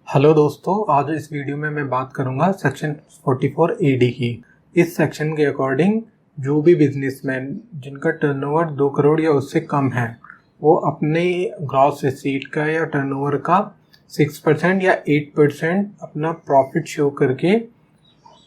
Hello दोस्तों, आज इस वीडियो में मैं बात करूंगा सेक्शन 44 एडी की। इस सेक्शन के अकॉर्डिंग जो भी बिजनेसमैन जिनका टर्नओवर 2 करोड़ या उससे कम है वो अपने ग्रॉस रिसीट का या टर्नओवर का 6% या 8% अपना प्रॉफिट शो करके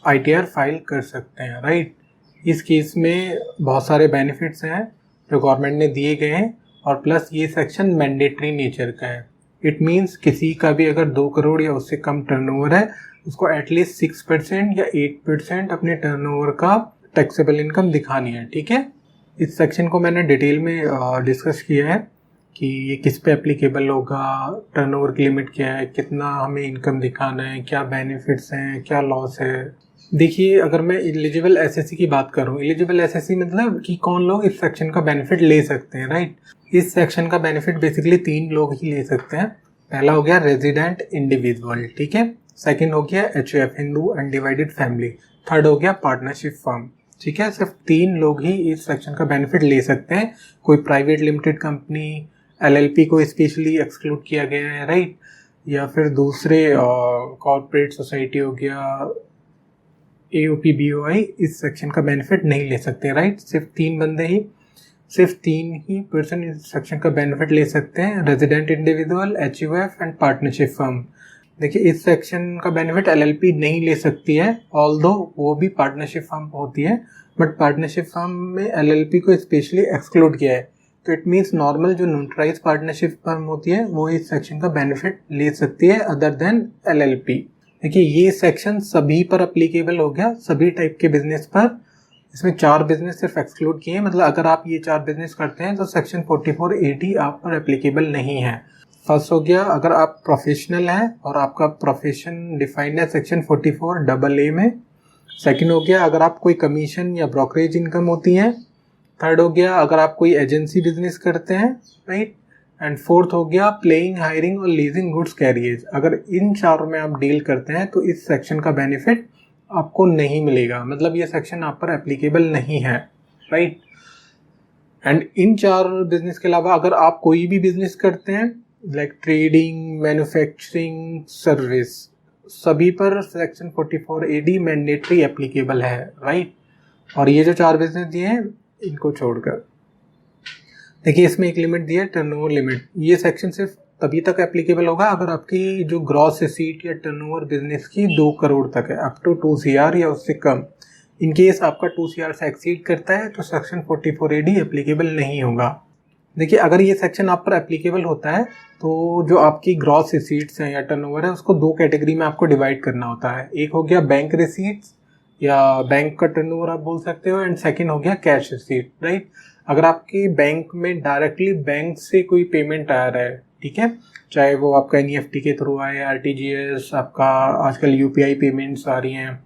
आईटीआर फाइल कर सकते हैं। राइट, इस केस में बहुत सारे बेनिफिट्स हैं जो गवर्नमेंट ने दिए गए हैं और प्लस ये सेक्शन मैंडेटरी नेचर का है। इट मीन्स किसी का भी अगर 2 करोड़ या उससे कम टर्नओवर है उसको एटलीस्ट 6% या 8% अपने टर्नओवर का टैक्सेबल इनकम दिखानी है। ठीक है, इस सेक्शन को मैंने डिटेल में डिस्कस किया है कि ये किस पे एप्लीकेबल होगा, टर्नओवर की लिमिट क्या है, कितना हमें इनकम दिखाना है, क्या बेनिफिट्स हैं, क्या लॉस है। देखिए, अगर मैं एलिजिबल एसएससी की बात करूं, एलिजिबल एसएससी मतलब कि कौन लोग इस सेक्शन का बेनिफिट ले सकते हैं। राइट, इस सेक्शन का बेनिफिट बेसिकली 3 लोग ही ले सकते हैं। पहला हो गया रेजिडेंट इंडिविजुअल, ठीक है। सेकंड हो गया HUF, Hindu undivided family. Third हो गया पार्टनरशिप फर्म। ठीक है, सिर्फ 3 लोग ही इस सेक्शन का बेनिफिट ले सकते हैं। कोई प्राइवेट लिमिटेड कंपनी, एलएलपी को स्पेशली एक्सक्लूड किया गया है। राइट, या फिर दूसरे कॉर्पोरेट सोसाइटी हो गया, एओपी, बीओआई इस सेक्शन का बेनिफिट नहीं ले सकते। राइट, सिर्फ तीन ही पर्सन इस सेक्शन का बेनिफिट ले सकते हैं, resident individual, HUF and partnership firm. देखिए, इस सेक्शन का बेनिफिट एलएलपी नहीं ले सकती है, ऑल्दो वो भी पार्टनरशिप फर्म होती है, बट पार्टनरशिप फर्म में एलएलपी को स्पेशली एक्सक्लूड किया है। तो इट मीन्स नॉर्मल जो नोटराइज पार्टनरशिप फर्म होती है वो इस सेक्शन का बेनिफिट ले सकती है अदर देन एलएलपी। देखिए, ये सेक्शन सभी पर अप्लीकेबल हो गया, सभी टाइप के बिजनेस पर। इसमें 4 बिजनेस सिर्फ एक्सक्लूड किए हैं, मतलब अगर आप ये 4 बिजनेस करते हैं तो सेक्शन 4480 आप पर एप्लीकेबल नहीं है। फर्स्ट हो गया, अगर आप प्रोफेशनल हैं और आपका प्रोफेशन डिफाइंड है सेक्शन 44AA में। सेकंड हो गया, अगर आप कोई कमीशन या ब्रोकरेज इनकम होती है। थर्ड हो गया, अगर आप कोई एजेंसी बिजनेस करते हैं। राइट, एंड फोर्थ हो गया प्लेइंग, हायरिंग और लीजिंग गुड्स कैरियर्स। अगर इन 4 में आप डील करते हैं तो इस सेक्शन का बेनिफिट आपको नहीं मिलेगा, मतलब ये सेक्शन आप पर एप्लीकेबल नहीं है। राइट, एंड इन 4 बिजनेस के अलावा अगर आप कोई भी बिजनेस करते हैं लाइक ट्रेडिंग, मैन्युफैक्चरिंग, सर्विस, सभी पर सेक्शन 44AD मैंडेटरी एप्लीकेबल है। राइट, और ये जो 4 बिजनेस दिए हैं इनको छोड़कर देखिए, इसमें एक लिमिट दी है, टर्नओवर लिमिट। ये सेक्शन सिर्फ तभी तक एप्लीकेबल होगा अगर आपकी जो ग्रॉस रिसीट या टर्नओवर बिजनेस की 2 करोड़ तक है, अप टू 2 CR या उससे कम। इन केस आपका 2 CR से एक्सीड करता है तो सेक्शन 44AD एप्लीकेबल नहीं होगा। देखिए, अगर ये सेक्शन आप पर एप्लीकेबल होता है तो जो आपकी ग्रॉस रिसीट्स हैं या टर्नओवर है उसको 2 कैटेगरी में आपको डिवाइड करना होता है। एक हो गया बैंक रिसीट्स या बैंक का टर्नओवर आप बोल सकते हो, एंड सेकेंड हो गया कैश रिसीट। राइट, अगर आपकी बैंक में डायरेक्टली बैंक से कोई पेमेंट आ रहा है, ठीक है, चाहे वो आपका एनईएफटी के थ्रू आए, आरटीजीएस, आपका आजकल यूपीआई पेमेंट्स आ रही हैं,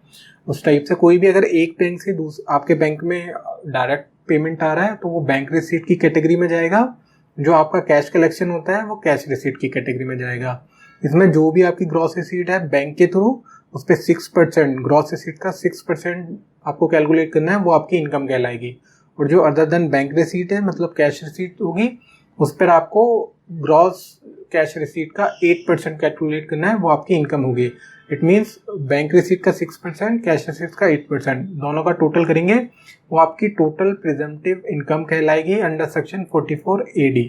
उस टाइप से कोई भी अगर एक बैंक से आपके बैंक में डायरेक्ट पेमेंट आ रहा है तो वो बैंक रिसीट की कैटेगरी में जाएगा। जो आपका कैश कलेक्शन होता है वो कैश रिसीट की कैटेगरी में जाएगा। इसमें जो भी आपकी ग्रॉस रिसीट है बैंक के थ्रू, उस पर 6%, ग्रॉस रिसीट का 6% आपको कैलकुलेट करना है, वो आपकी इनकम कहलाएगी। और जो अदर देन बैंक रिसीट है, मतलब कैश रिसीट होगी, उस पर आपको ग्रॉस कैश रिसीट का 8% कैलकुलेट करना है, वो आपकी इनकम होगी। इट मीन्स बैंक रिसीट का 6%, कैश रिसीट का 8%, दोनों का टोटल करेंगे वो आपकी टोटल प्रिजम्पटिव इनकम कहलाएगी अंडर सेक्शन 44AD।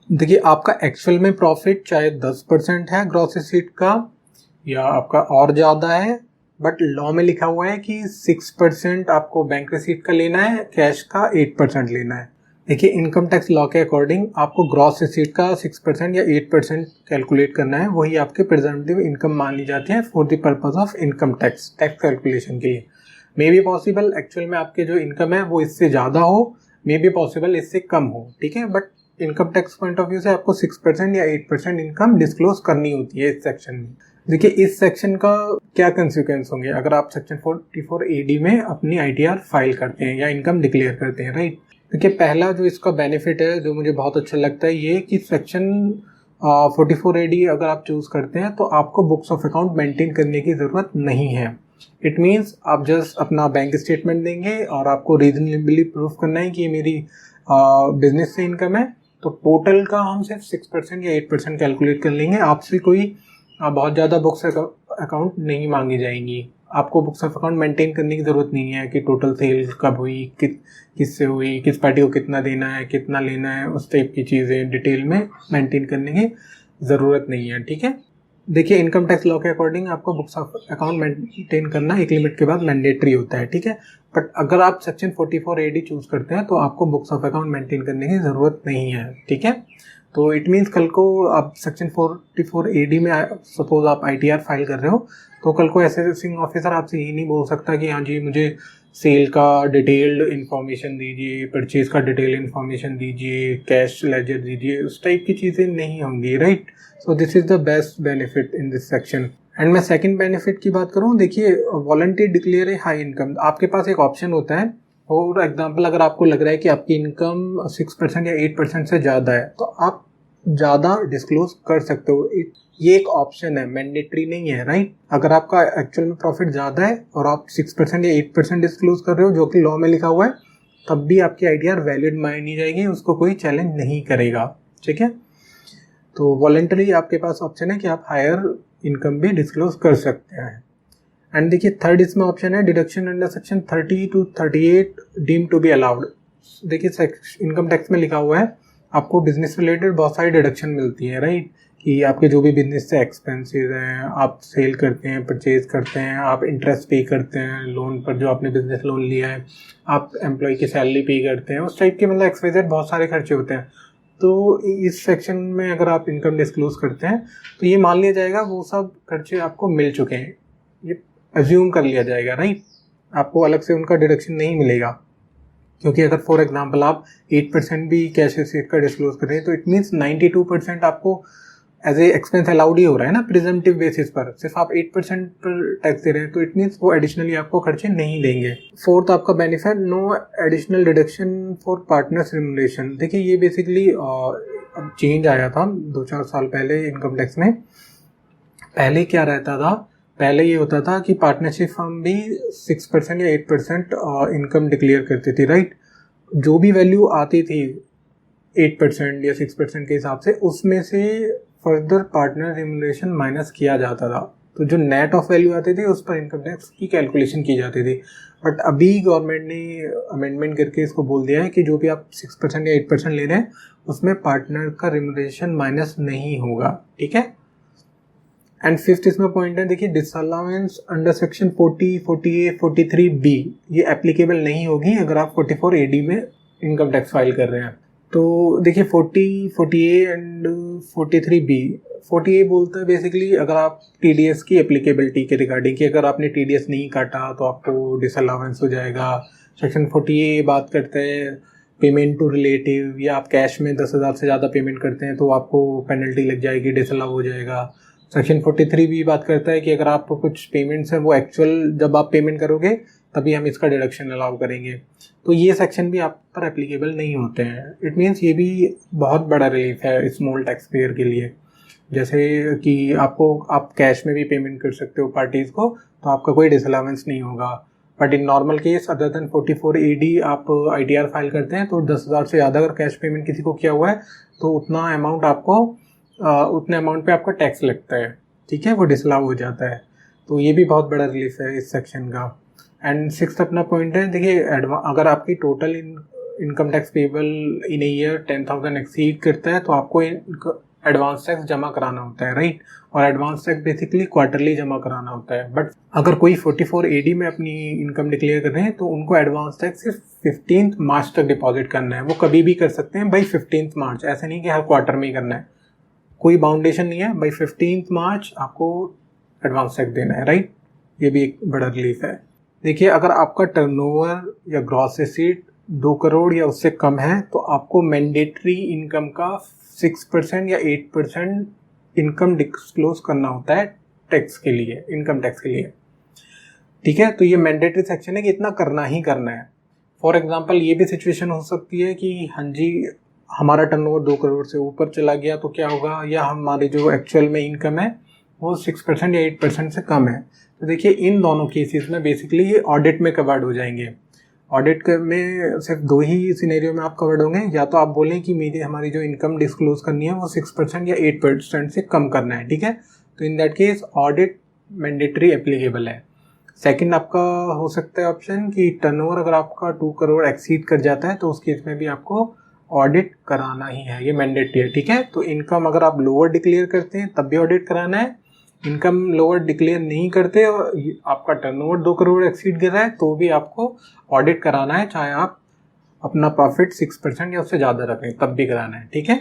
देखिए, आपका एक्चुअल में प्रॉफिट चाहे 10% है ग्रॉस रिसीट का या आपका और ज़्यादा है, बट लॉ में लिखा हुआ है कि 6% आपको बैंक रिसीट का लेना है, कैश का 8% लेना है। देखिए, इनकम टैक्स लॉ के अकॉर्डिंग आपको ग्रॉस रिसीट का 6% या 8% कैलकुलेट करना है, वही आपके प्रिजम्पटिव इनकम मान ली जाती है for the purpose of income tax calculation के लिए। मे बी पॉसिबल एक्चुअल में आपके जो इनकम है वो इससे ज़्यादा हो, मे बी पॉसिबल इससे कम हो, ठीक है, but income tax point of view से आपको 6% या 8% इनकम डिस्क्लोज करनी होती है इस सेक्शन में। देखिए, इस सेक्शन का क्या कंसिक्वेंस होंगे अगर आप सेक्शन 44AD में अपनी आईटीआर फाइल करते हैं या इनकम डिक्लेयर करते हैं। राइट, देखिए, पहला जो इसका बेनिफिट है जो मुझे बहुत अच्छा लगता है ये कि सेक्शन 44AD अगर आप चूज करते हैं तो आपको बुक्स ऑफ अकाउंट मेंटेन करने की ज़रूरत नहीं है। इट मीन्स आप जस्ट अपना बैंक स्टेटमेंट देंगे और आपको रीजनेबली प्रूफ करना है कि ये मेरी बिजनेस से इनकम है, तो टोटल का हम सिर्फ 6% या 8% कैलकुलेट कर लेंगे। आपसे कोई बहुत ज़्यादा बुक्स अकाउंट नहीं मांगी जाएंगी। आपको बुक्स ऑफ अकाउंट मेंटेन करने की ज़रूरत नहीं है कि टोटल सेल्स कब हुई, किससे हुई, किस पार्टी को कितना देना है, कितना लेना है, उस टाइप की चीज़ें डिटेल में मेंटेन करने की ज़रूरत नहीं है। ठीक है, देखिए इनकम टैक्स लॉ के अकॉर्डिंग आपको बुक्स ऑफ अकाउंट मेंटेन करना एक लिमिट के बाद मैंडेटरी होता है। ठीक है, बट अगर आप सेक्शन 44 AD चूज करते हैं तो आपको बुक्स ऑफ अकाउंट मेंटेन करने की ज़रूरत नहीं है। ठीक है, तो इट मीन्स कल को आप सेक्शन 44 AD में सपोज आप ITR फाइल कर रहे हो तो कल को असेसिंग ऑफिसर आपसे ये नहीं बोल सकता कि हाँ जी मुझे सेल का डिटेल्ड इन्फॉर्मेशन दीजिए, परचेज का डिटेल इन्फॉर्मेशन दीजिए, कैश लेजर दीजिए, उस टाइप की चीज़ें नहीं होंगी। Right, so this is the best benefit in this section. And मैं सेकंड बेनिफिट की बात करूँ, देखिए वॉलंटियर डिक्लेयर ए हाई इनकम, आपके पास एक ऑप्शन होता है। और एग्जांपल अगर आपको लग रहा है कि आपकी इनकम 6% या 8% से ज़्यादा है तो आप ज़्यादा डिस्क्लोज कर सकते हो। ये एक ऑप्शन है, मैंडेटरी नहीं है। राइट, अगर आपका एक्चुअल में प्रॉफिट ज़्यादा है और आप 6% या 8% डिस्क्लोज कर रहे हो जो कि लॉ में लिखा हुआ है, तब भी आपकी ITR वैलिड मानी जाएगी, उसको कोई चैलेंज नहीं करेगा। ठीक है, तो वॉलंटरी आपके पास ऑप्शन है कि आप हायर इनकम भी डिस्क्लोज कर सकते हैं। एंड देखिए थर्ड इसमें ऑप्शन है deduction under section 30 to 38 deem to be allowed. देखिए इनकम टैक्स में लिखा हुआ है आपको बिजनेस रिलेटेड बहुत सारी डिडक्शन मिलती है। राइट, कि आपके जो भी बिजनेस से एक्सपेंसेस हैं, आप सेल करते हैं, परचेज करते हैं, आप इंटरेस्ट पे करते हैं लोन पर जो आपने बिजनेस लोन लिया है, आप एम्प्लॉय की सैलरी पे करते हैं, उस टाइप के मतलब एक्सपेंसेस बहुत सारे खर्चे होते हैं। तो इस सेक्शन में अगर आप इनकम डिस्क्लोज करते हैं तो ये मान लिया जाएगा वो सब खर्चे आपको मिल चुके हैं, ये अज्यूम कर लिया जाएगा। राइट, आपको अलग से उनका डिडक्शन नहीं मिलेगा, क्योंकि अगर फॉर एग्जांपल आप 8% भी कैश रिसीट का डिस्क्लोज कर रहे हैं तो इट मीन्स 92% आपको एज ए एक्सपेंस अलाउड ही हो रहा है ना प्रिजम्पटिव बेसिस पर। सिर्फ आप 8% पर टैक्स दे रहे हैं तो इट मीन्स वो एडिशनली आपको खर्चे नहीं देंगे। फोर्थ आपका benefit, no additional deduction for partners remuneration. देखिए ये बेसिकली अब चेंज आया था 2-4 साल पहले इनकम टैक्स में। पहले क्या रहता था, पहले ये होता था कि पार्टनरशिप फर्म भी 6% या 8% इनकम डिक्लेयर करती थी। राइट, जो भी वैल्यू आती थी 8% या 6% के हिसाब से, उसमें से फर्दर पार्टनर रिम्यूनरेशन माइनस किया जाता था। तो जो नेट ऑफ वैल्यू आती थी उस पर इनकम टैक्स की कैलकुलेशन की जाती थी। बट अभी गवर्नमेंट ने अमेंडमेंट करके इसको बोल दिया है कि जो भी आप 6% या 8% ले रहे हैं उसमें पार्टनर का रिम्यूनरेशन माइनस नहीं होगा। ठीक है, एंड फिफ्थ इसमें पॉइंट है, देखिए डिसअलाउंस अंडर सेक्शन 40, 48, 43B ये एप्लीकेबल नहीं होगी अगर आप 44 AD में इनकम टैक्स फाइल कर रहे हैं। तो देखिए 40, 48 एंड 43B, 40A बोलता है बेसिकली अगर आप TDS की एप्लीकेबिलिटी के रिगार्डिंग कि अगर आपने TDS नहीं काटा तो आपको डिसअलाउंस हो जाएगा। सेक्शन 40A बात करते हैं पेमेंट टू रिलेटिव, या आप कैश में 10,000 से ज़्यादा पेमेंट करते हैं तो आपको पेनल्टी लग जाएगी, डिसअलाउ हो जाएगा। सेक्शन 43B बात करता है कि अगर आपको कुछ पेमेंट्स हैं वो एक्चुअल जब आप पेमेंट करोगे तभी हम इसका डिडक्शन अलाउ करेंगे। तो ये सेक्शन भी आप पर एप्लीकेबल नहीं होते हैं। इट मीन्स ये भी बहुत बड़ा रिलीफ है स्मॉल टैक्स पेयर के लिए। जैसे कि आप कैश में भी पेमेंट कर सकते हो पार्टीज़ को तो आपका कोई डिसअलाउंस नहीं होगा। But in normal case other than 44 AD आप ITR फाइल करते हैं तो 10,000 से ज़्यादा अगर कैश पेमेंट किसी को किया हुआ है तो उतना अमाउंट आपको उतने अमाउंट पे आपका टैक्स लगता है। ठीक है, वो डिसअलाउ हो जाता है। तो ये भी बहुत बड़ा रिलीफ है इस सेक्शन का। एंड सिक्स्थ अपना पॉइंट है, देखिए अगर आपकी total income tax payable in year 10,000 exceed करता है तो आपको एडवांस टैक्स जमा कराना होता है। राइट, और एडवांस टैक्स बेसिकली क्वार्टरली जमा कराना होता है। बट अगर कोई 44 AD में अपनी इनकम डिक्लेयर कर रहे हैं तो उनको एडवांस टैक्स सिर्फ 15 मार्च तक डिपॉजिट करना है। वो कभी भी कर सकते हैं बाई 15 मार्च, ऐसे नहीं कि हर क्वार्टर में ही करना है, कोई बाउंडेशन नहीं है। बाई 15 मार्च आपको एडवांस टैक्स देना है। राइट, ये भी एक बड़ा रिलीफ है। देखिए अगर आपका टर्नओवर या ग्रॉस रिसीट 2 करोड़ या उससे कम है तो आपको मैंडेटरी इनकम का 6% या 8% इनकम डिस्क्लोज करना होता है टैक्स के लिए, इनकम टैक्स के लिए। ठीक है, तो ये मैंडेटरी सेक्शन है कि इतना करना ही करना है। फॉर एग्जांपल ये भी सिचुएशन हो सकती है कि हाँ जी हमारा टर्नओवर 2 करोड़ से ऊपर चला गया तो क्या होगा, या हमारी जो एक्चुअल में इनकम है वो 6% या 8% से कम है। तो देखिए इन दोनों केसेस में बेसिकली ये ऑडिट में कवर्ड हो जाएंगे। ऑडिट में सिर्फ 2 ही सिनेरियो में आप कवर्ड होंगे, या तो आप बोलें कि हमारी जो इनकम डिस्क्लोज करनी है वो 6% या 8% से कम करना है। ठीक है, तो in that case audit mandatory applicable है। सेकंड आपका हो सकता है ऑप्शन कि टर्नओवर अगर आपका 2 करोड़ एक्सीड कर जाता है तो उस केस में भी आपको ऑडिट कराना ही है, ये मैंडेटरी है, ठीक है। तो इनकम अगर आप लोअर डिक्लेयर करते हैं तब भी ऑडिट कराना है, इनकम लोअर डिक्लेयर नहीं करते और आपका टर्नओवर 2 करोड़ एक्सीड कर रहा है तो भी आपको ऑडिट कराना है, चाहे आप अपना प्रॉफिट 6% या उससे ज़्यादा रखें तब भी कराना है, ठीक है।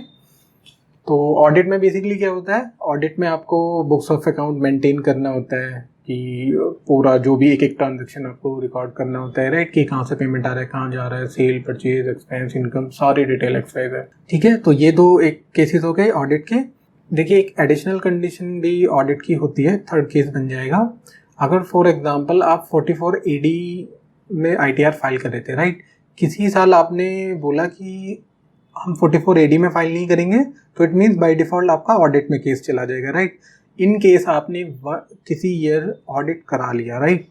तो ऑडिट में बेसिकली क्या होता है, ऑडिट में आपको बुक्स ऑफ अकाउंट मेंटेन करना होता है कि पूरा जो भी एक एक ट्रांजेक्शन आपको रिकॉर्ड करना होता है, राइट, कि कहाँ से पेमेंट आ रहा है, कहाँ जा रहा है, सेल, परचेज, एक्सपेंस, इनकम, सारी डिटेल एक्सरसाइज है, ठीक है। तो ये 2 एक केसेस हो गए ऑडिट के। देखिए एक एडिशनल कंडीशन भी ऑडिट की होती है, थर्ड केस बन जाएगा। अगर फॉर एग्जांपल आप 44 AD में ITR फाइल कर रहे थे, राइट, किसी साल आपने बोला कि हम 44 AD में फाइल नहीं करेंगे, तो इट मीन्स बाय डिफॉल्ट आपका ऑडिट में केस चला जाएगा, राइट। इन केस आपने किसी ईयर ऑडिट करा लिया, राइट,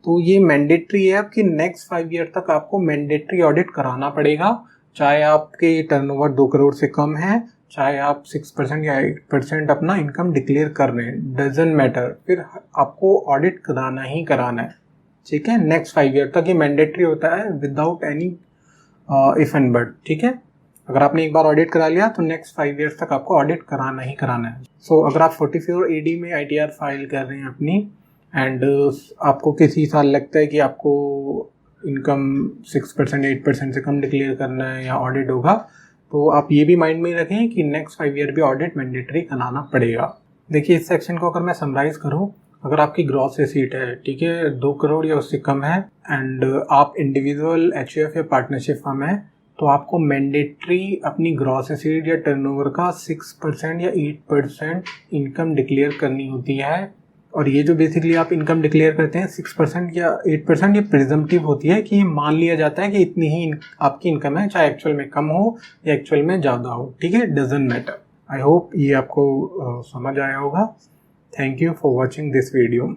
तो ये मैंडेटरी है आपकी नेक्स्ट 5 ईयर तक आपको मैंडेटरी ऑडिट कराना पड़ेगा, चाहे आपके टर्नओवर 2 करोड़ से कम है, चाहे आप 6% या 8% अपना इनकम डिक्लेयर कर रहे हैं, डजंट मैटर, फिर आपको ऑडिट कराना ही कराना है, ठीक है। नेक्स्ट 5 ईयर तक ये मैंडेटरी होता है without any if and but, ठीक है। अगर आपने एक बार ऑडिट करा लिया तो नेक्स्ट 5 ईयर्स तक आपको ऑडिट कराना ही कराना है। सो अगर आप 44 AD में ITR फाइल कर रहे हैं अपनी एंड आपको किसी साल लगता है कि आपको इनकम 6% 8% से कम डिक्लेयर करना है या ऑडिट होगा, तो आप ये भी माइंड में रखें कि नेक्स्ट 5 ईयर भी ऑडिट मैंडेटरी कराना पड़ेगा। देखिए इस सेक्शन को अगर मैं समराइज करूँ, अगर आपकी ग्रॉस रिसीट है, ठीक है, 2 करोड़ या उससे कम है एंड आप इंडिविजुअल HUF या पार्टनरशिप फर्म है, तो आपको मैंडेटरी अपनी ग्रॉस रिसीट या टर्नओवर का 6% या 8% इनकम डिक्लेयर करनी होती है। और ये जो बेसिकली आप इनकम डिक्लेयर करते हैं 6% या 8%, ये प्रिजम्पटिव होती है कि मान लिया जाता है कि इतनी ही आपकी इनकम है, चाहे एक्चुअल में कम हो या एक्चुअल में ज़्यादा हो, ठीक है, डजंट मैटर। आई होप ये आपको समझ आया होगा। Thank you for watching this video.